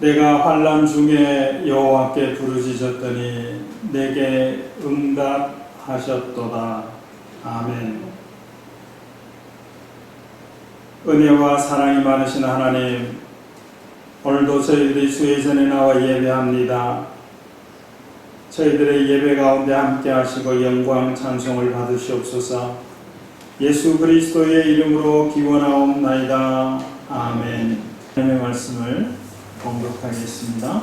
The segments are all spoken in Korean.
내가 환난 중에 여호와께 부르짖었더니 내게 응답하셨도다. 아멘. 은혜와 사랑이 많으신 하나님, 오늘도 저희들이 주의 전에 나와 예배합니다. 저희들의 예배 가운데 함께 하시고 영광 찬송을 받으시옵소서. 예수 그리스도의 이름으로 기원하옵나이다. 아멘. 하나님의 말씀을 봉독하겠습니다.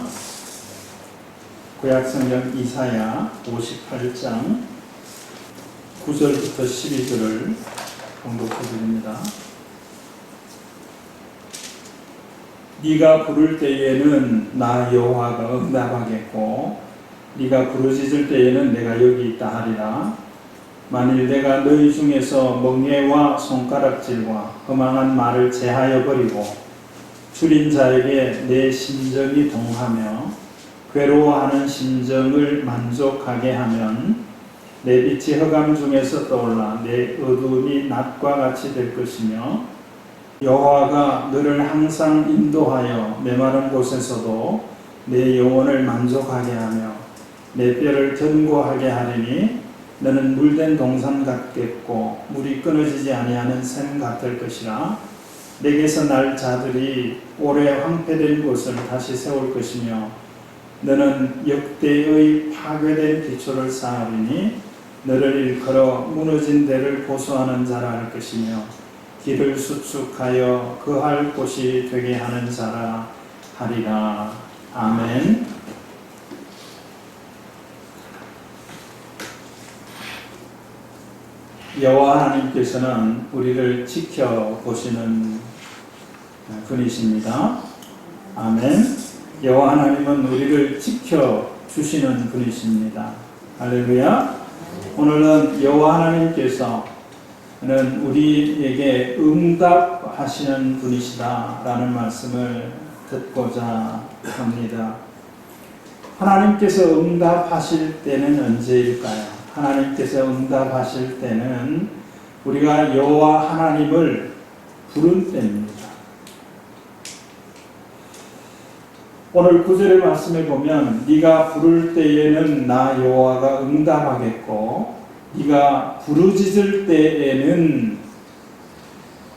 구약성경 이사야 58장 9절부터 12절을 봉독해드립니다. 네가 부를 때에는 나 여호와가 응답하겠고 네가 부르짖을 때에는 내가 여기 있다 하리라. 만일 내가 너희 중에서 멍에와 손가락질과 허망한 말을 제하여 버리고 줄인 자에게 내 심정이 동하며 괴로워하는 심정을 만족하게 하면 내 빛이 흑암 중에서 떠올라 내 어두움이 낮과 같이 될 것이며 여호와가 너를 항상 인도하여 메마른 곳에서도 내 영혼을 만족하게 하며 내 뼈를 견고하게 하리니 너는 물된 동산 같겠고 물이 끊어지지 아니하는 샘 같을 것이라. 내게서 날 자들이 오래 황폐된 곳을 다시 세울 것이며 너는 역대의 파괴된 기초를 쌓으리니 너를 일컬어 무너진 데를 보수하는 자라 할 것이며 길을 수축하여 거할 곳이 되게 하는 자라 하리라. 아멘. 여호와 하나님께서는 우리를 지켜보시는 분이십니다. 아멘. 여호와 하나님은 우리를 지켜주시는 분이십니다. 할렐루야. 오늘은 여호와 하나님께서는 우리에게 응답하시는 분이시다라는 말씀을 듣고자 합니다. 하나님께서 응답하실 때는 언제일까요? 하나님께서 응답하실 때는 우리가 여호와 하나님을 부른 때입니다. 오늘 9절의 말씀에 보면 네가 부를 때에는 나 여호와가 응답하겠고 네가 부르짖을 때에는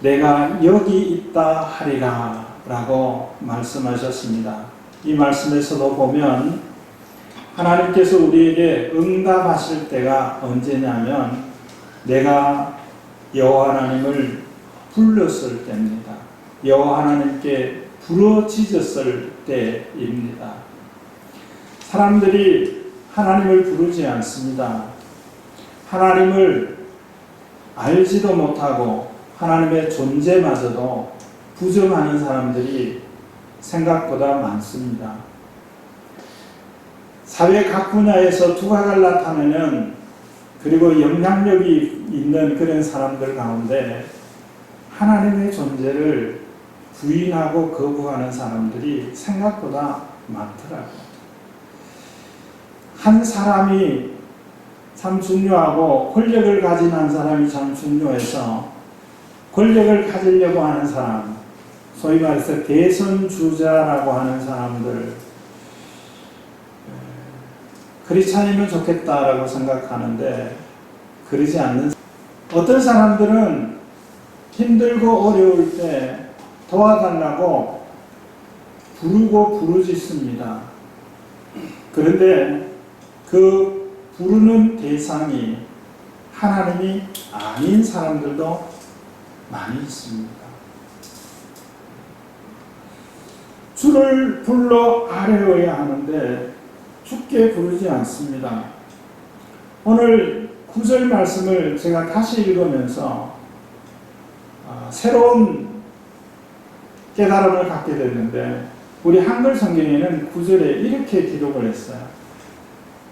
내가 여기 있다 하리라 라고 말씀하셨습니다. 이 말씀에서도 보면 하나님께서 우리에게 응답하실 때가 언제냐면 내가 여호와 하나님을 불렀을 때입니다. 여호와 하나님께 부르짖었을 때입니다. 사람들이 하나님을 부르지 않습니다. 하나님을 알지도 못하고 하나님의 존재마저도 부정하는 사람들이 생각보다 많습니다. 사회 각 분야에서 두각을 나타내는 그리고 영향력이 있는 그런 사람들 가운데 하나님의 존재를 부인하고 거부하는 사람들이 생각보다 많더라고요. 한 사람이 참 중요하고 권력을 가진 한 사람이 참 중요해서 권력을 가지려고 하는 사람, 소위 말해서 대선주자라고 하는 사람들, 그렇지 않으면 좋겠다라고 생각하는데 그러지 않는, 어떤 사람들은 힘들고 어려울 때 도와달라고 부르고 부르짖습니다. 그런데 그 부르는 대상이 하나님이 아닌 사람들도 많이 있습니다. 주를 불러 아뢰어야 하는데 주께 부르지 않습니다. 오늘 9절 말씀을 제가 다시 읽으면서 새로운 깨달음을 갖게 됐는데 우리 한글 성경에는 9절에 이렇게 기록을 했어요.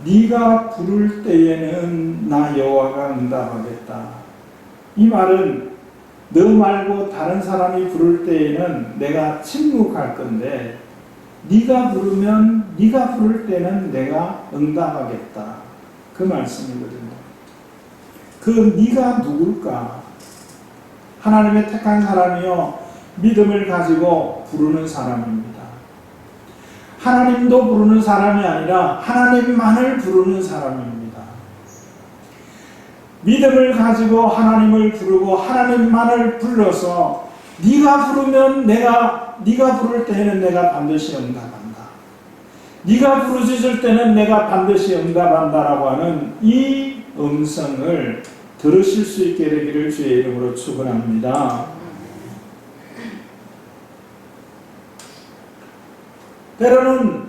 네가 부를 때에는 나 여호와가 응답하겠다. 이 말은 너 말고 다른 사람이 부를 때에는 내가 침묵할 건데 네가 부르면 네가 부를 때는 내가 응답하겠다. 그 말씀이거든요. 그 네가 누굴까? 하나님의 택한 사람이요 믿음을 가지고 부르는 사람입니다. 하나님도 부르는 사람이 아니라 하나님만을 부르는 사람입니다. 믿음을 가지고 하나님을 부르고 하나님만을 불러서 네가 부르면 네가 부를 때에는 내가 반드시 응답한다. 네가 부르짖을 때는 내가 반드시 응답한다라고 하는 이 음성을 들으실 수 있게 되기를 주의 이름으로 축원합니다. 때로는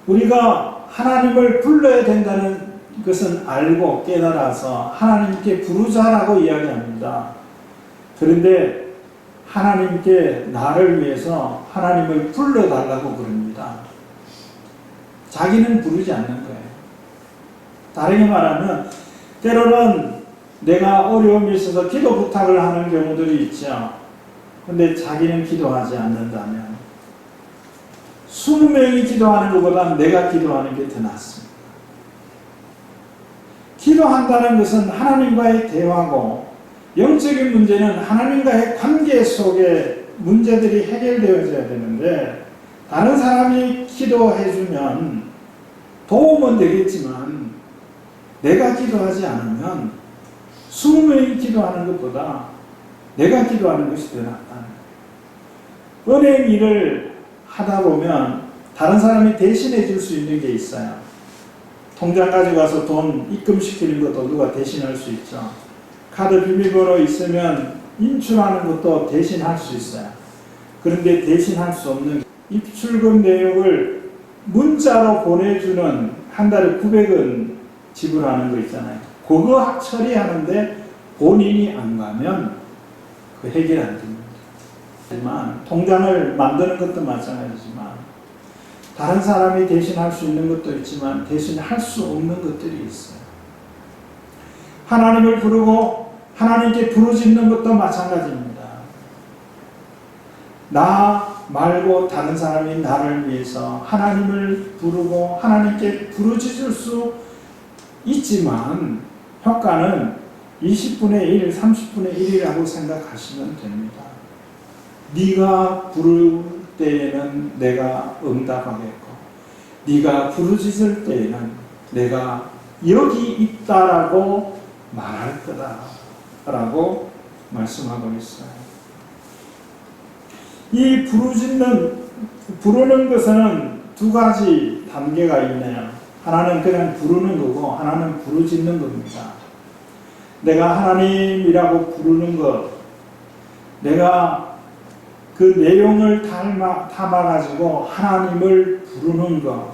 우리가 하나님을 불러야 된다는 것은 알고 깨달아서 하나님께 부르자라고 이야기합니다. 그런데 하나님께 나를 위해서 하나님을 불러달라고 그럽니다. 자기는 부르지 않는 거예요. 다르게 말하면 때로는 내가 어려움이 있어서 기도 부탁을 하는 경우들이 있죠. 근데 자기는 기도하지 않는다면 20명이 기도하는 것보다 내가 기도하는 게 더 낫습니다. 기도한다는 것은 하나님과의 대화고 영적인 문제는 하나님과의 관계 속에 문제들이 해결되어져야 되는데 다른 사람이 기도해주면 도움은 되겠지만 내가 기도하지 않으면 20명이 기도하는 것보다 내가 기도하는 것이 더 낫다. 은행 일을 하다 보면 다른 사람이 대신해 줄 수 있는 게 있어요. 통장 가지고 가서 돈 입금시키는 것도 누가 대신할 수 있죠. 카드 비밀번호 있으면 인출하는 것도 대신할 수 있어요. 그런데 대신할 수 없는 입출금 내역을 문자로 보내주는 한 달에 900원 지불하는 거 있잖아요. 그거 처리하는데 본인이 안 가면 그 해결 안 됩니다. 하지만 통장을 만드는 것도 마찬가지지만 다른 사람이 대신할 수 있는 것도 있지만 대신할 수 없는 것들이 있어요. 하나님을 부르고 하나님께 부르짖는 것도 마찬가지입니다. 나 말고 다른 사람이 나를 위해서 하나님을 부르고 하나님께 부르짖을 수 있지만 효과는 20분의 1, 30분의 1이라고 생각하시면 됩니다. 네가 부를 때에는 내가 응답하겠고 네가 부르짖을 때에는 내가 여기 있다라고 말할 거다라고 말씀하고 있어요. 이 부르는 것은 두 가지 단계가 있네요. 하나는 그냥 부르는 거고 하나는 부르짖는 겁니다. 내가 하나님이라고 부르는 것, 내가 그 내용을 담아가지고 하나님을 부르는 것,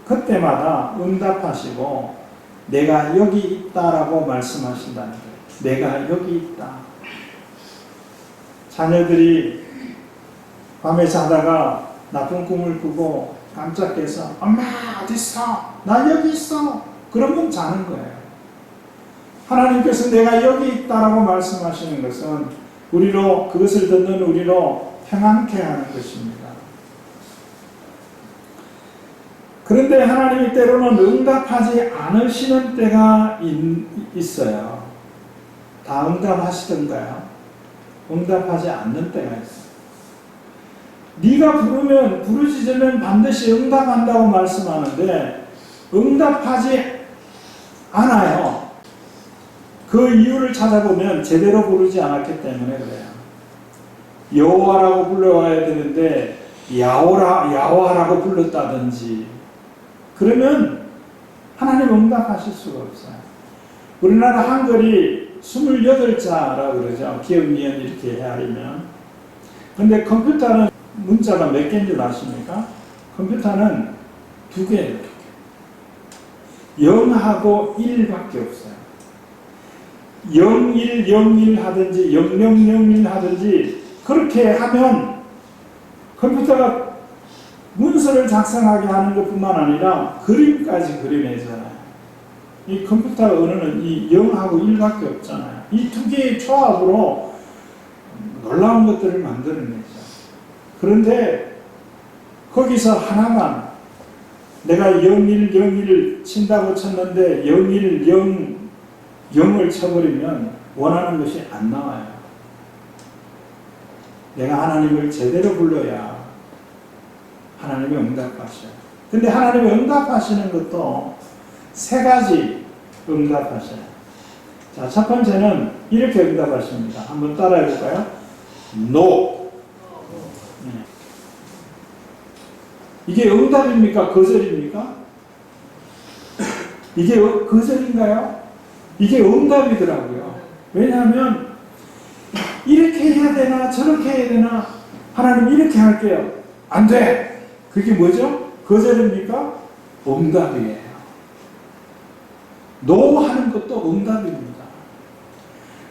그때마다 응답하시고 내가 여기 있다라고 말씀하신다는 거예요. 내가 여기 있다. 자녀들이 밤에 자다가 나쁜 꿈을 꾸고 깜짝 깨서 엄마 어디 있어? 나 여기 있어. 그러면 자는 거예요. 하나님께서 내가 여기 있다라고 말씀하시는 것은 우리로 그것을 듣는 우리로 평안케 하는 것입니다. 그런데 하나님이 때로는 응답하지 않으시는 때가 있어요. 다 응답하시던가요? 응답하지 않는 때가 있어요. 네가 부르짖으면 반드시 응답한다고 말씀하는데 응답하지 않아요. 그 이유를 찾아보면 제대로 부르지 않았기 때문에 그래요. 여호와라고 불러와야 되는데 야호와라고 불렀다든지 그러면 하나님 응답하실 수가 없어요. 우리나라 한글이 28자라고 그러죠. 기억, 니은 이렇게 헤아리면. 근데 컴퓨터는 문자가 몇 개인 줄 아십니까? 컴퓨터는 2개예요. 0하고 1밖에 없어요. 0101 하든지 0001 하든지 그렇게 하면 컴퓨터가 문서를 작성하게 하는 것뿐만 아니라 그림까지 그려내잖아요. 이 컴퓨터 언어는 이 0하고 1밖에 없잖아요. 이 두 개의 조합으로 놀라운 것들을 만들어내죠. 그런데 거기서 하나만 내가 0101 친다고 쳤는데 0100을 쳐버리면 원하는 것이 안 나와요. 내가 하나님을 제대로 불러야 하나님이 응답하셔요. 근데 하나님이 응답하시는 것도 세 가지 응답하셔요. 자, 첫 번째는 이렇게 응답하십니다. 한번 따라해 볼까요? No. 네. 이게 응답입니까? 거절입니까? 이게 거절인가요? 이게 응답이더라고요. 왜냐하면 이렇게 해야 되나 저렇게 해야 되나 하나님 이렇게 할게요. 안 돼. 그게 뭐죠? 거절입니까? 응답이에요. 노 하는 것도 응답입니다.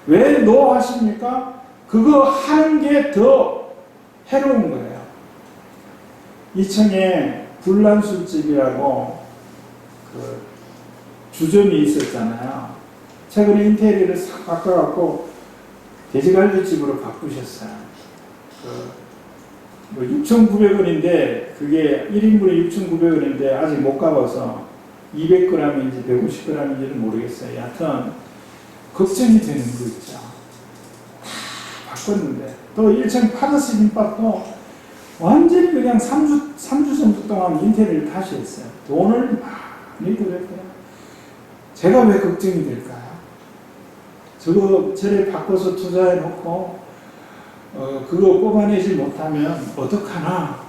왜 노 하십니까? 그거 하는 게 더 해로운 거예요. 2층에 불란술집이라고 그 주점이 있었잖아요. 최근에 인테리어를 싹 바꿔갖고 돼지갈비집으로 바꾸셨어요. 뭐 6,900원인데 그게 1인분에 6,900원인데 아직 못 가봐서 200g인지 150g인지는 모르겠어요. 여하튼 걱정이 되는 거 있죠. 다 바꿨는데 또 1층 파더스 김밥도 완전히 그냥 3주 정도 동안 인테리어를 다시 했어요. 돈을 많이 들였고요. 제가 왜 걱정이 될까요? 저거 저래 바꿔서 투자해 놓고 그거 뽑아내지 못하면 어떡하나?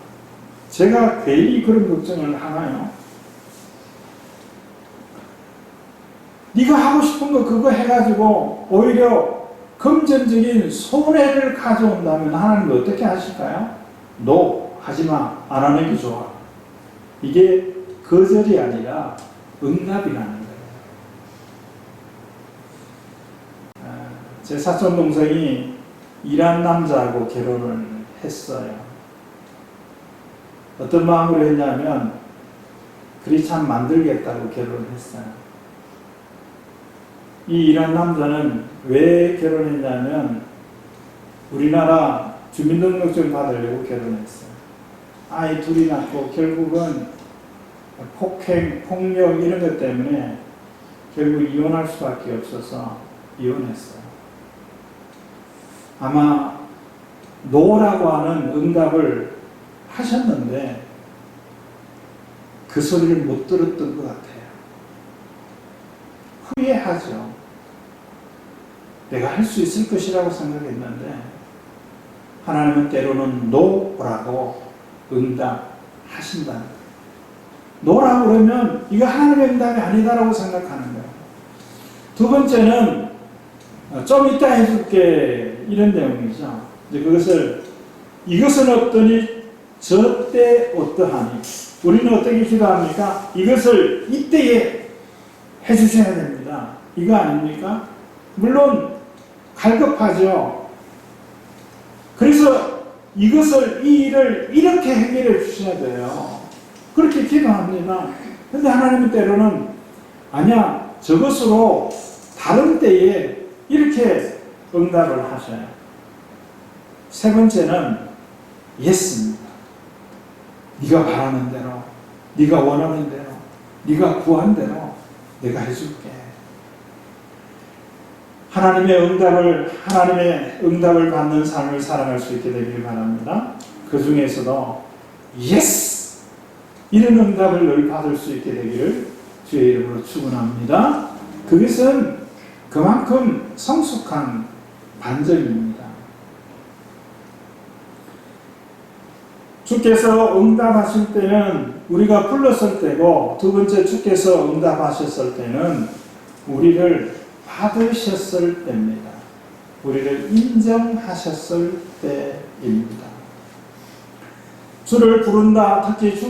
제가 괜히 그런 걱정을 하나요? 네가 하고 싶은 거 그거 해가지고 오히려 금전적인 손해를 가져온다면 하나님은 어떻게 하실까요? No, 하지마, 안 하는 게 좋아. 이게 거절이 아니라 응답이라는 거예요. 제 사촌 동생이 이란 남자하고 결혼을 했어요. 어떤 마음으로 했냐면 그리 참 만들겠다고 결혼을 했어요. 이 이란 남자는 왜 결혼했냐면 우리나라 주민등록증 받으려고 결혼했어요. 아이 둘이 낳고 결국은 폭행, 폭력 이런 것 때문에 결국 이혼할 수밖에 없어서 이혼했어요. 아마 노라고 하는 응답을 하셨는데 그 소리를 못 들었던 것 같아요. 후회하죠. 내가 할 수 있을 것이라고 생각했는데 하나님은 때로는 노라고 응답하신다. 노라고 그러면 이거 하나님의 응답이 아니다라고 생각하는 거예요. 두 번째는 좀 이따 해줄게 이런 내용이죠. 이제 이것은 어떠니 저때 어떠하니. 우리는 어떻게 기도합니까? 이것을 이때에 해주셔야 됩니다. 이거 아닙니까? 물론 갈급하죠. 그래서 이것을 이 일을 이렇게 해결해 주셔야 돼요. 그렇게 기도합니다. 그런데 하나님은 때로는 아니야 저것으로 다른 때에 이렇게 응답을 하셔요. 세 번째는 예스입니다. 네가 바라는 대로, 네가 원하는 대로, 네가 구한 대로 내가 해줄게. 하나님의 응답을 받는 삶을 살아갈 수 있게 되길 바랍니다. 그 중에서도 예스! 이런 응답을 늘 받을 수 있게 되기를 주의 이름으로 축원합니다. 그것은 그만큼 성숙한 반전입니다. 주께서 응답하실 때는 우리가 불렀을 때고, 두 번째 주께서 응답하셨을 때는 우리를 받으셨을 때입니다. 우리를 인정하셨을 때입니다. 주를 부른다, 특히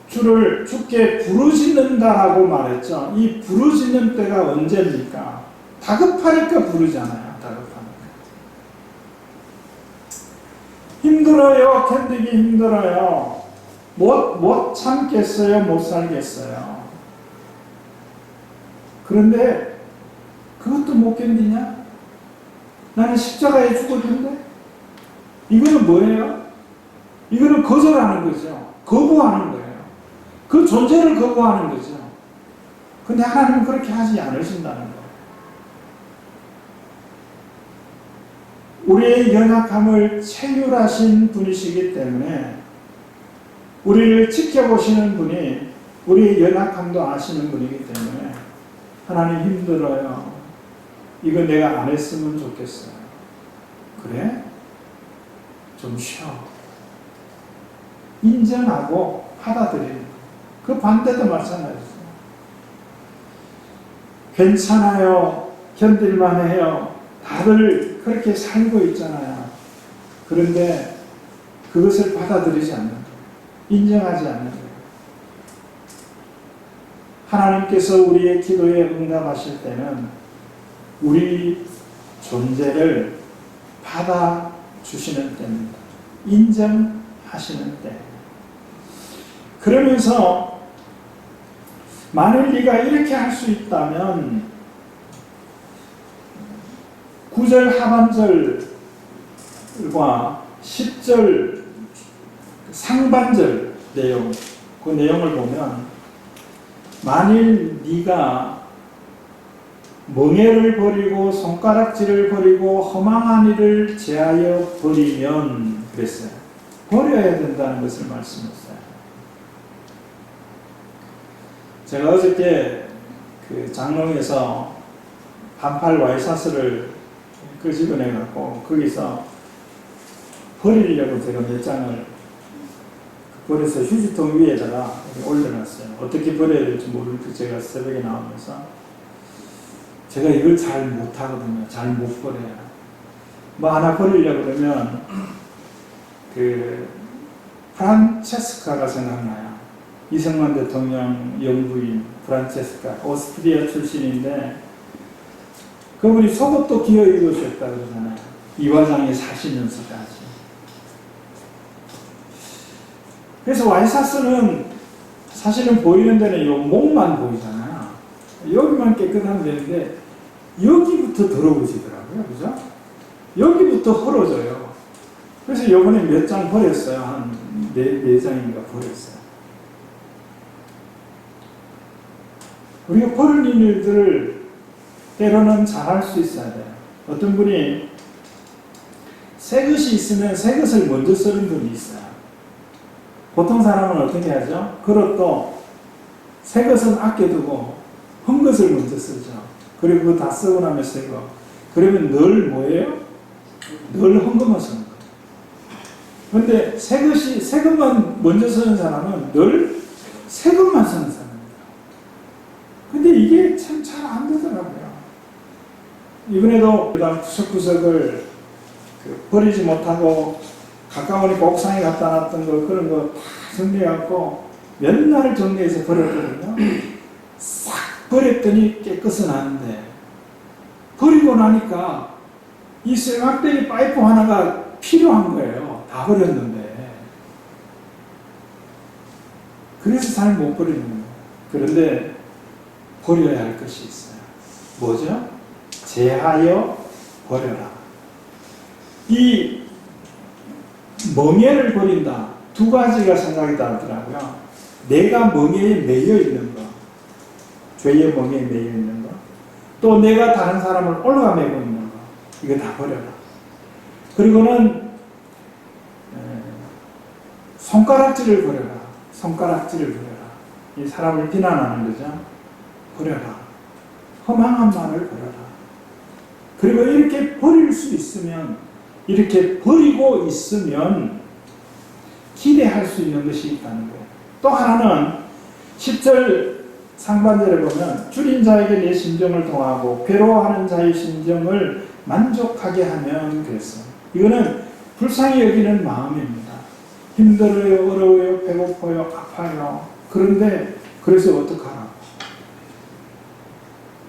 주를 주께 부르짖는다라고 말했죠. 이 부르짖는 때가 언제입니까? 다급하니까 부르잖아요. 다급하니까. 힘들어요. 견디기 힘들어요. 못 참겠어요. 못 살겠어요. 그런데 그것도 못 견디냐? 나는 십자가에 죽을 텐데? 이거는 뭐예요? 이거는 거절하는 거죠. 거부하는 거예요. 그 존재를 거부하는 거죠. 근데 하나님은 그렇게 하지 않으신다는 거예요. 우리의 연약함을 체휼하신 분이시기 때문에 우리를 지켜보시는 분이 우리의 연약함도 아시는 분이기 때문에 하나님 힘들어요. 이거 내가 안 했으면 좋겠어요. 그래? 좀 쉬어. 인정하고 받아들이는 그 반대도 마찬가지죠. 괜찮아요. 견딜만 해요. 다들 그렇게 살고 있잖아요. 그런데 그것을 받아들이지 않는 거예요. 인정하지 않는 거예요. 하나님께서 우리의 기도에 응답하실 때는 우리 존재를 받아주시는 때입니다. 인정하시는 때. 그러면서 만일 네가 이렇게 할 수 있다면 9절 하반절과 10절 상반절 내용, 그 내용을 보면 만일 네가 멍에를 버리고 손가락질을 버리고 허망한 일을 제하여 버리면 그랬어요. 버려야 된다는 것을 말씀했어요. 제가 어저께 그 장롱에서 반팔 와이셔츠를 끄집어내갖고 거기서 버리려고 제가 몇 장을 버려서 휴지통 위에다가 올려놨어요. 어떻게 버려야 될지 모르고 제가 새벽에 나오면서 제가 이걸 잘 못하거든요. 잘 못 버려요. 뭐 하나 버리려고 그러면 그 프란체스카가 생각나요. 이승만 대통령 영부인 프란체스카, 오스트리아 출신인데 그분이 속옷도 기어 입으셨다 그러잖아요. 이화장에 사시면서까지. 그래서 와이셔츠는 사실은 보이는 데는 요 목만 보이잖아요. 여기만 깨끗하면 되는데 여기부터 더러워지더라고요. 그죠? 여기부터 헐어져요. 그래서 요번에 몇 장 버렸어요. 한 네 장인가 버렸어요. 우리가 버리는 일들을 때로는 잘할 수 있어야 돼요. 어떤 분이 새 것이 있으면 새 것을 먼저 쓰는 분이 있어요. 보통 사람은 어떻게 하죠? 그것도 새 것은 아껴두고 헌 것을 먼저 쓰죠. 그리고 그거 다 쓰고 나면 새 거. 그러면 늘 뭐예요? 늘 헌 것만 쓰는 거예요. 그런데 새 것만 먼저 쓰는 사람은 늘 새 것만 쓰는 사람이에요. 근데 이게 참 잘 안 되더라고요. 이번에도 구석구석을 버리지 못하고 가까우니까 옥상에 갖다 놨던 거 그런 거 다 정리해갖고 몇 날을 정리해서 버렸거든요. 싹 버렸더니 깨끗은 하는데 버리고 나니까 이 쇠막대기 파이프 하나가 필요한 거예요. 다 버렸는데. 그래서 잘 못 버리는 거예요. 그런데 버려야 할 것이 있어요. 뭐죠? 제하여 버려라. 이 멍에를 버린다. 두 가지가 생각이 나더라고요. 내가 멍에에 매여 있는 거. 죄의 멍에에 매여 있는 거. 또 내가 다른 사람을 올가 매고 있는 거. 이거 다 버려라. 그리고는 손가락질을 버려라. 손가락질을 버려라. 이 사람을 비난하는 거죠. 버려라. 허망한 말을 버려라. 그리고 이렇게 버릴 수 있으면, 이렇게 버리고 있으면 기대할 수 있는 것이 있다는 거예요. 또 하나는 10절 상반절에 보면 줄인 자에게 내 심정을 통하고 괴로워하는 자의 심정을 만족하게 하면 그랬어요. 이거는 불쌍히 여기는 마음입니다. 힘들어요, 어려워요, 배고파요, 아파요. 그런데 그래서 어떡하나?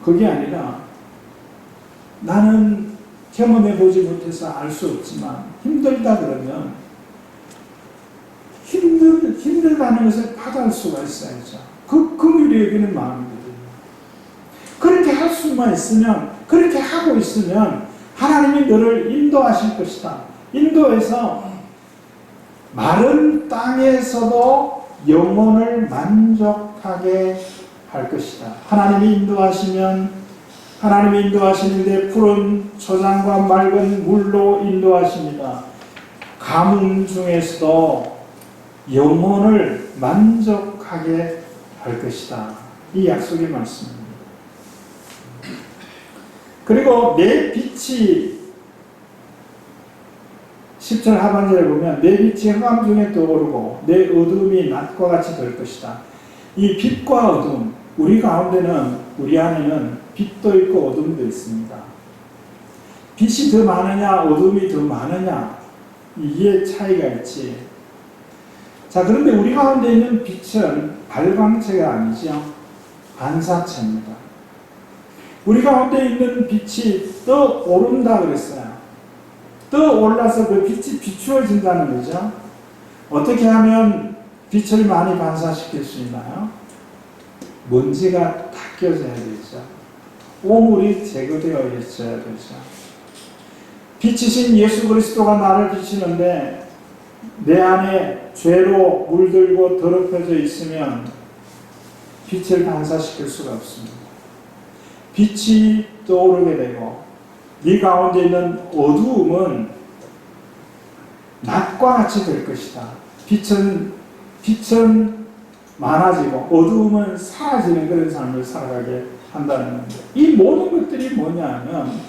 그게 아니라 나는 경험해보지 못해서 알 수 없지만 힘들다 그러면 힘들다는 것을 받아올 수가 있어야죠. 그 긍휼히 여기는 마음이거든요. 그렇게 할 수만 있으면, 그렇게 하고 있으면 하나님이 너를 인도하실 것이다. 인도해서 마른 땅에서도 영혼을 만족하게 할 것이다. 하나님이 인도하시는데 푸른 초장과 맑은 물로 인도하십니다. 가뭄 중에서도 영혼을 만족하게 할 것이다. 이 약속의 말씀입니다. 그리고 내 빛이 10절 하반절에 보면 내 빛이 흑암 중에 떠오르고 내 어둠이 낮과 같이 될 것이다. 이 빛과 어둠, 우리 가운데는, 우리 안에는 빛도 있고 어둠도 있습니다. 빛이 더 많으냐 어둠이 더 많으냐 이게 차이가 있지. 자, 그런데 우리 가운데 있는 빛은 발광체가 아니죠. 반사체입니다. 우리 가운데 있는 빛이 떠오른다 그랬어요. 떠올라서 그 빛이 비추어진다는 거죠. 어떻게 하면 빛을 많이 반사시킬 수 있나요? 먼지가 닦여져야 되죠. 오물이 제거되어 있어야 되죠. 빛이신 예수 그리스도가 나를 비치는데 내 안에 죄로 물들고 더럽혀져 있으면 빛을 반사시킬 수가 없습니다. 빛이 떠오르게 되고 네 가운데 있는 어두움은 낮과 같이 될 것이다. 빛은 많아지고 어두움은 사라지는 그런 삶을 살아가게 한다는 겁니다. 이 모든 것들이 뭐냐면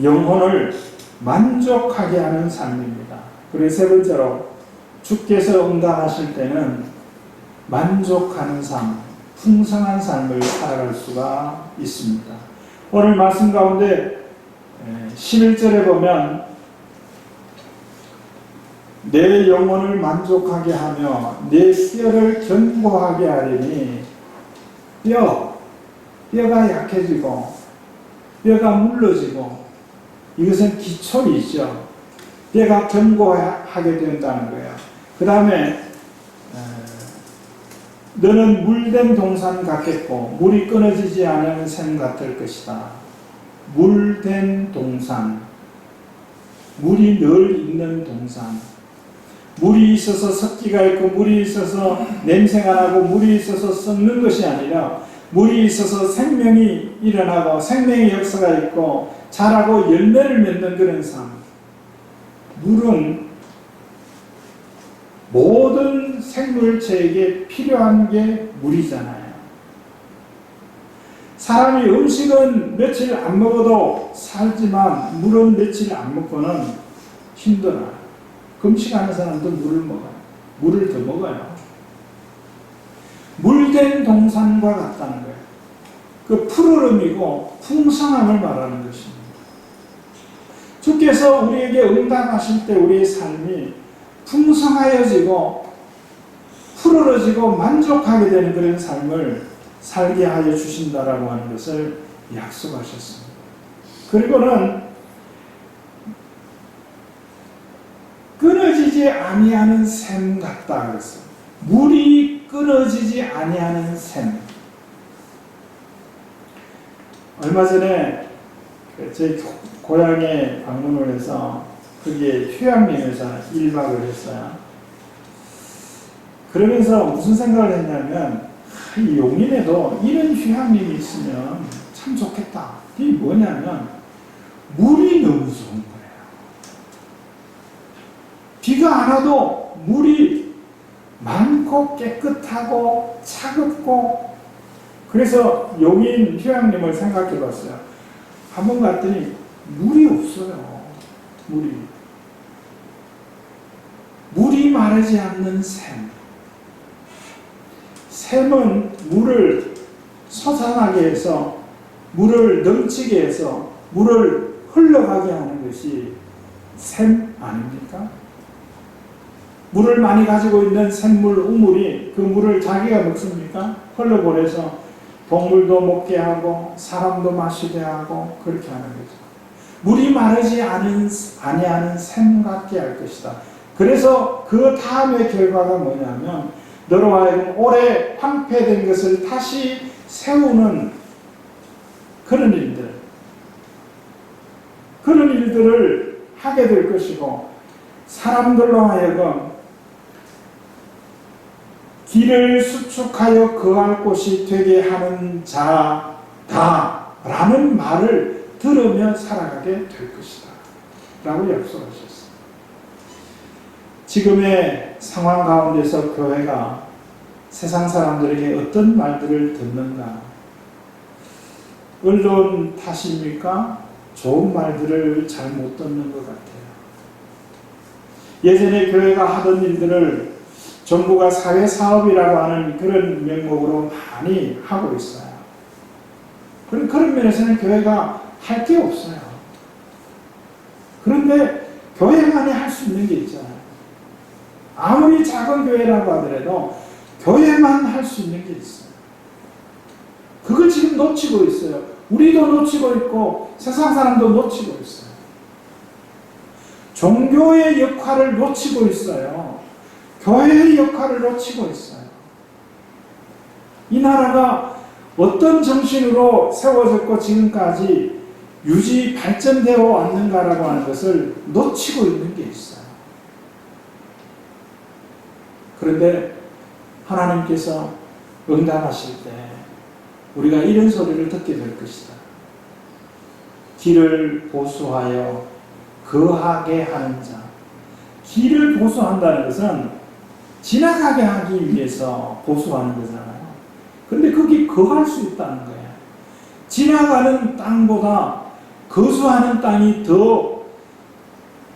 영혼을 만족하게 하는 삶입니다. 그리고 세 번째로 주께서 응답하실 때는 만족하는 삶, 풍성한 삶을 살아갈 수가 있습니다. 오늘 말씀 가운데 11절에 보면 내 영혼을 만족하게 하며 내 뼈를 견고하게 하리니 뼈가 약해지고 뼈가 물러지고 이것은 기초이죠. 뼈가 견고하게 된다는 거예요. 그 다음에 너는 물된 동산 같겠고 물이 끊어지지 않은 샘 같을 것이다. 물된 동산, 물이 늘 있는 동산, 물이 있어서 습기가 있고 물이 있어서 냄새가 나고 물이 있어서 썩는 것이 아니라 물이 있어서 생명이 일어나고 생명의 역사가 있고 자라고 열매를 맺는 그런 삶. 물은 모든 생물체에게 필요한 게 물이잖아요. 사람이 음식은 며칠 안 먹어도 살지만 물은 며칠 안 먹고는 힘들어요. 금식하는 사람도 물을 먹어요. 물을 더 먹어요. 물된 동산과 같다는 거예요. 그 푸르름이고 풍성함을 말하는 것입니다. 주께서 우리에게 응답하실 때 우리의 삶이 풍성하여지고 푸르러지고 만족하게 되는 그런 삶을 살게 하여 주신다라고 하는 것을 약속하셨습니다. 그리고는 끊어지지 아니하는 샘 같다 그랬어요. 물이 끊어지지 아니하는 샘. 얼마 전에 제 고향에 방문을 해서 거기에 휴양림에서 1박을 했어요. 그러면서 무슨 생각을 했냐면 이 용인에도 이런 휴양림이 있으면 참 좋겠다. 이게 뭐냐면 물이 너무 좋은 거예요. 비가 안 와도 물이 많고 깨끗하고 차갑고 그래서 용인 휴양림을 생각해 봤어요. 한번 갔더니 물이 없어요. 물이 마르지 않는 샘. 샘은 물을 솟아나게 해서 물을 넘치게 해서 물을 흘러가게 하는 것이 샘 아닙니까? 물을 많이 가지고 있는 샘물, 우물이 그 물을 자기가 먹습니까? 흘러보내서 동물도 먹게 하고 사람도 마시게 하고 그렇게 하는 거죠. 물이 마르지 아니하는 샘 같게 할 것이다. 그래서 그 다음의 결과가 뭐냐면 너로 하여금 오래 황폐된 것을 다시 세우는 그런 일들을 하게 될 것이고 사람들로 하여금 길을 수축하여 거할 곳이 되게 하는 자다 라는 말을 들으며 살아가게 될 것이다 라고 약속하셨습니다. 지금의 상황 가운데서 교회가 세상 사람들에게 어떤 말들을 듣는가? 언론 탓입니까? 좋은 말들을 잘 못 듣는 것 같아요. 예전에 교회가 하던 일들을 정부가 사회사업이라고 하는 그런 명목으로 많이 하고 있어요. 그런 면에서는 교회가 할 게 없어요. 그런데 교회만이 할 수 있는 게 있잖아요. 아무리 작은 교회라고 하더라도 교회만 할 수 있는 게 있어요. 그걸 지금 놓치고 있어요. 우리도 놓치고 있고 세상 사람도 놓치고 있어요. 종교의 역할을 놓치고 있어요. 교회의 역할을 놓치고 있어요. 이 나라가 어떤 정신으로 세워졌고 지금까지 유지 발전되어 왔는가라고 하는 것을 놓치고 있는 게 있어요. 그런데 하나님께서 응답하실 때 우리가 이런 소리를 듣게 될 것이다. 길을 보수하여 거하게 하는 자. 길을 보수한다는 것은 지나가게 하기 위해서 보수하는 거잖아요. 그런데 거기 거할 수 있다는 거예요. 지나가는 땅보다 거주하는 땅이 더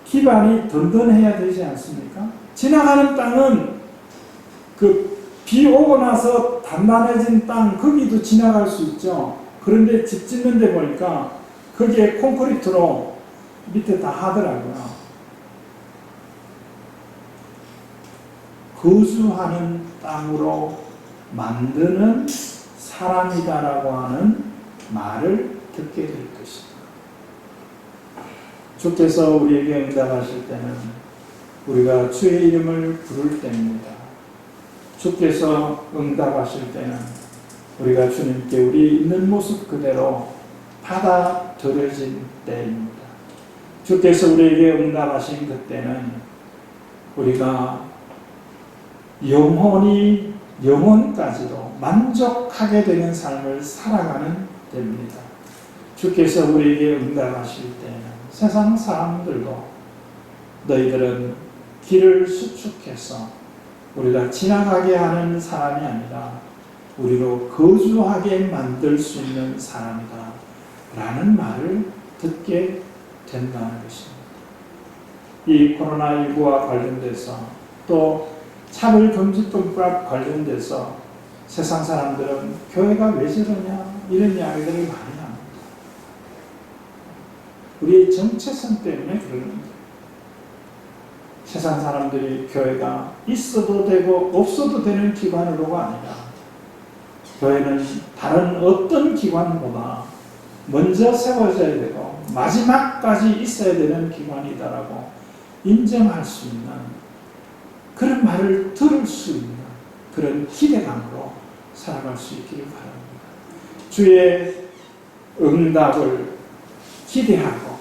기반이 든든해야 되지 않습니까? 지나가는 땅은 비 오고 나서 단단해진 땅, 거기도 지나갈 수 있죠. 그런데 집 짓는 데 보니까 거기에 콘크리트로 밑에 다 하더라고요. 거주하는 땅으로 만드는 사람이다라고 하는 말을 듣게 될 것이다. 주께서 우리에게 응답하실 때는 우리가 주의 이름을 부를 때입니다. 주께서 응답하실 때는 우리가 주님께 우리 있는 모습 그대로 받아들여진 때입니다. 주께서 우리에게 응답하신 그때는 우리가 영원히 영원까지도 만족하게 되는 삶을 살아가는 때입니다. 주께서 우리에게 응답하실 때는 세상 사람들도 너희들은 길을 수축해서 우리가 지나가게 하는 사람이 아니라 우리로 거주하게 만들 수 있는 사람이다 라는 말을 듣게 된다는 것입니다. 이 코로나19와 관련돼서 또 차별금지법과 관련돼서 세상 사람들은 교회가 왜 저러냐 이런 이야기들을 많이 합니다. 우리의 정체성 때문에 그러는 거예요. 세상 사람들이 교회가 있어도 되고 없어도 되는 기관으로가 아니라 교회는 다른 어떤 기관보다 먼저 세워져야 되고 마지막까지 있어야 되는 기관이다라고 인정할 수 있는 그런 말을 들을 수 있는 그런 기대감으로 살아갈 수 있기를 바랍니다. 주의 응답을 기대하고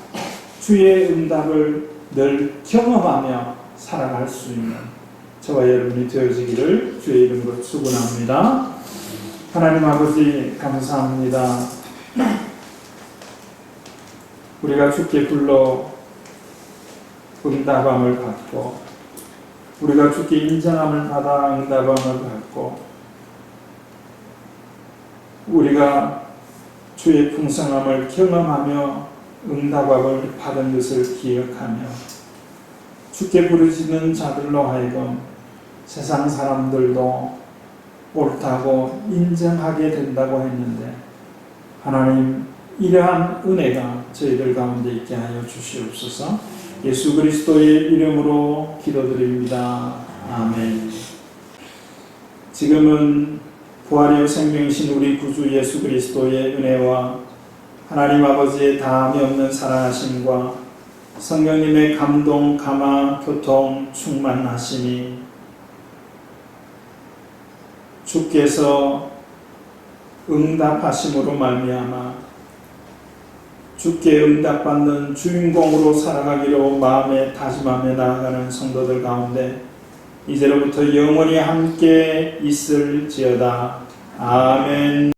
주의 응답을 늘 경험하며 살아갈 수 있는 저와 여러분이 되어지기를 주의 이름으로 축원합니다. 하나님 아버지 감사합니다. 우리가 주께 불러 응답함을 받고 우리가 주께 인정함을 받아 응답함을 받고 우리가 주의 풍성함을 경험하며 응답함을 받은 것을 기억하며 주께 부르짖는 자들로 하여금 세상 사람들도 옳다고 인정하게 된다고 했는데 하나님 이러한 은혜가 저희들 가운데 있게 하여 주시옵소서. 예수 그리스도의 이름으로 기도드립니다. 아멘. 지금은 부활의 생명이신 우리 구주 예수 그리스도의 은혜와 하나님 아버지의 다함이 없는 사랑하심과 성령님의 감동, 감화, 교통, 충만하심이 주께서 응답하심으로 말미암아 주께 응답받는 주인공으로 살아가기로 마음에 다짐하며 나아가는 성도들 가운데 이제로부터 영원히 함께 있을지어다. 아멘.